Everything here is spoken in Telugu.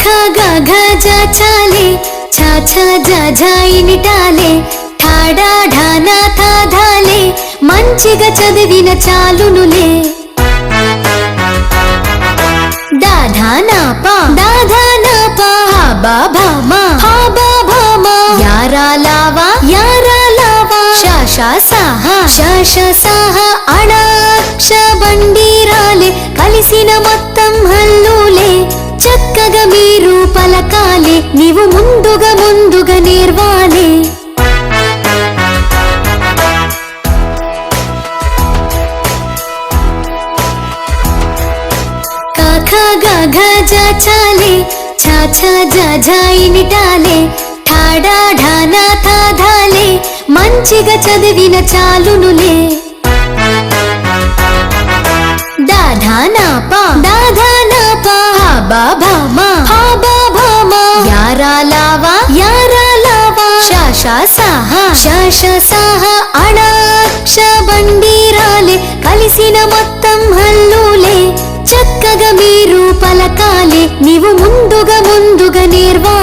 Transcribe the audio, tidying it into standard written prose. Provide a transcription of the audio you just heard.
గ జ చాలే ఛ ఛ జ ఝ ఇనిటాలే ఠాడా ఢానా థా ధాలే మంచిగా చదివిన చాలునులే దాధానా పా హా బా భా మా యారా లావా శ సాహ అణాక్ష బండిరాలే కలిసిన మొత్తం హల్లులే చక్కగా మీరు పలకాలే నీవు ముందుగా నేర్వాలే గ జ చాలే ఛ ఛ జ ఝ ఇనిటాలే ఠాడా ఢానా థా ధాలే మంచిగా చదివిన చాలునులే దాధానా పా హా బా భా మా యారా లావా శ సాహ అణాక్ష బండిరాలే కలిసిన మొత్తం హల్లులే చక్కగా మీరు పలకాలే నీవు ముందుగా నేర్వా